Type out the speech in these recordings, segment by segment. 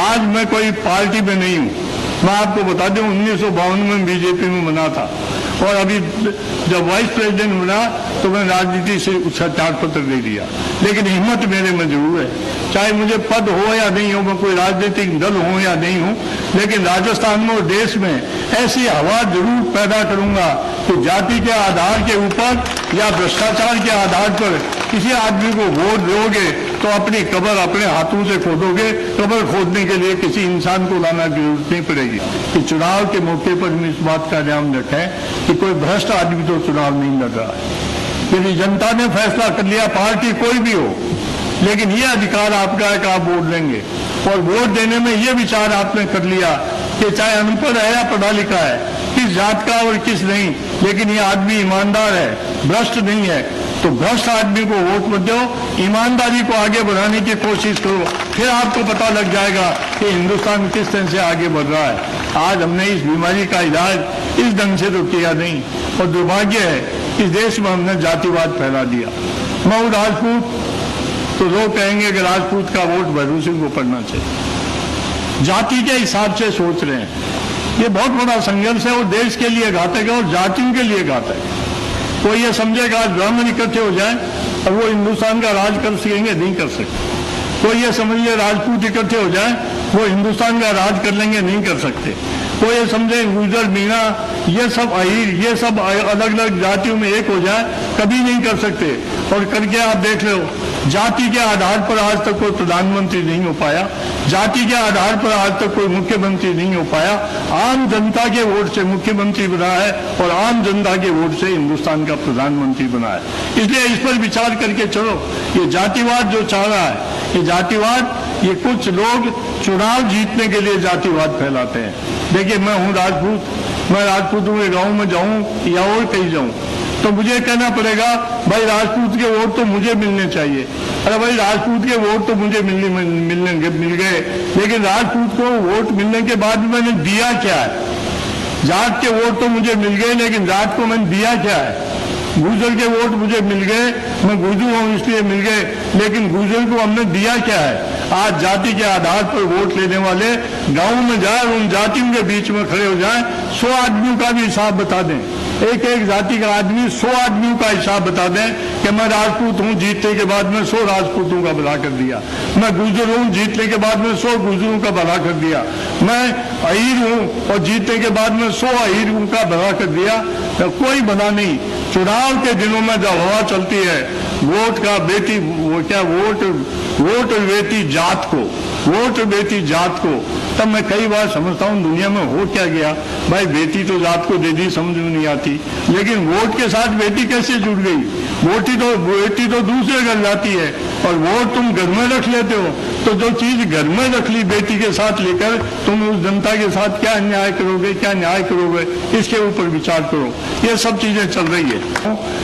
आज मैं कोई पार्टी में नहीं हूं। मैं आपको बता दूं 1952 में बीजेपी में बना था और अभी जब वाइस प्रेसिडेंट बना तो मैंने राजनीति से उसका त्याग पत्र दे दिया। लेकिन हिम्मत मेरे में जरूर है, चाहे मुझे पद हो या नहीं हो, मैं कोई राजनीतिक दल हूं या नहीं हूं, लेकिन राजस्थान में और देश में ऐसी हवा जरूर पैदा करूंगा कि जाति के आधार के ऊपर या भ्रष्टाचार के आधार पर किसी आदमी को वोट दोगे तो अपनी कब्र अपने हाथों से खोदोगे। कब्र खोदने के लिए किसी इंसान को लाना की जरूरत नहीं पड़ेगी। कि चुनाव के मौके पर हम इस बात का ध्यान रखें कि कोई भ्रष्ट आदमी तो चुनाव नहीं लड़ रहा है। यदि जनता ने फैसला कर लिया, पार्टी कोई भी हो, लेकिन ये अधिकार आपका है कि आप वोट देंगे और वोट देने में ये विचार आपने कर लिया कि चाहे अनपढ़ है या पढ़ा लिखा है, किस जात का और किस नहीं, लेकिन ये आदमी ईमानदार है, भ्रष्ट नहीं है, तो भ्रष्ट आदमी को वोट मत दो, ईमानदारी को आगे बढ़ाने की कोशिश करो। फिर आपको पता लग जाएगा कि हिंदुस्तान किस तरह से आगे बढ़ रहा है। आज हमने इस बीमारी का इलाज इस ढंग से तो किया नहीं और दुर्भाग्य है इस देश में हमने जातिवाद फैला दिया। मैं हूं राजपूत, तो लोग कहेंगे कि राजपूत का वोट भैरू सिंह को पड़ना चाहिए। जाति के हिसाब से सोच रहे हैं, ये बहुत बड़ा संघर्ष है और देश के लिए घातक है और जातियों के लिए घातक है। कोई ये समझेगा आज ब्राह्मण इकट्ठे हो जाए और वो हिंदुस्तान का राज कर सकेंगे, नहीं कर सकते। कोई ये समझ ले राजपूत इकट्ठे हो जाए वो हिंदुस्तान का राज कर लेंगे, नहीं कर सकते। कोई ये समझे गुर्जर, मीणा, ये सब अहीर, ये सब अलग अलग जातियों में एक हो जाए, कभी नहीं कर सकते। और करके आप देख लो, जाति के आधार पर आज तक कोई प्रधानमंत्री नहीं हो पाया, जाति के आधार पर आज तक कोई मुख्यमंत्री नहीं हो पाया। आम जनता के वोट से मुख्यमंत्री बना है और आम जनता के वोट से हिंदुस्तान का प्रधानमंत्री बना है। इसलिए इस पर विचार करके चलो। ये जातिवाद जो चाह रहा है, ये जातिवाद, ये कुछ लोग चुनाव जीतने के लिए जातिवाद फैलाते हैं। देखिए, मैं हूं राजपूत, मैं राजपूतों के गांव में जाऊं या और कहीं जाऊं तो मुझे कहना पड़ेगा भाई राजपूत के वोट तो मुझे मिलने चाहिए। अरे भाई राजपूत के वोट तो मुझे मिल गए, लेकिन राजपूत को वोट मिलने के बाद मैंने दिया क्या है? जाट के वोट तो मुझे मिल गए, लेकिन जाट को मैंने दिया क्या है? गुर्जर के वोट मुझे मिल गए, मैं गुर्जर हूं इसलिए मिल गए, लेकिन गुर्जर को हमने दिया क्या है? आज जाति के आधार पर वोट लेने वाले गांव में जाए, उन जातियों के बीच में खड़े हो जाए, 100 आदमियों का भी हिसाब बता दें, एक एक जाति का आदमी 100 आदमियों का हिसाब बता दें कि मैं राजपूत हूं, जीतने के बाद में 100 राजपूतों का भला कर दिया। मैं गुर्जर हूं, जीतने के बाद में 100 गुर्जरों का भला कर दिया। मैं अहीर हूं और जीतने के बाद में 100 अहीरों का भला कर दिया। तो कोई भला नहीं। चुनाव के दिनों में जब हवा चलती है वोट का बेटी, वो क्या वोट बेटी जात को, वोट बेटी जात को, तब मैं कई बार समझता हूं दुनिया में हो क्या गया। भाई बेटी तो जात को दे दी, समझ में नहीं आती, लेकिन वोट के साथ बेटी कैसे जुड़ गई? बेटी तो दूसरे घर जाती है और वोट तुम घर में रख लेते हो। तो जो चीज घर में रख ली बेटी के साथ लेकर, तुम उस जनता के साथ क्या अन्याय करोगे, क्या न्याय करोगे, इसके ऊपर विचार करो। ये सब चीजें चल रही है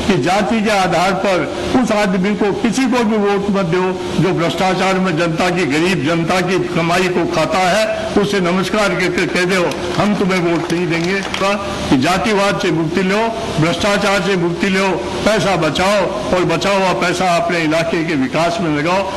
कि जाति के आधार पर उस आदमी को, किसी को भी वोट मत दो जो भ्रष्टाचार में जनता की, गरीब जनता की कमाई को खाता है, उससे नमस्कार कह दो, हम तुम्हें वोट नहीं देंगे। कि जातिवाद से मुक्ति लो, भ्रष्टाचार से मुक्ति लो, पैसा बचाओ और बचाओ हुआ पैसा अपने इलाके के विकास में लगाओ।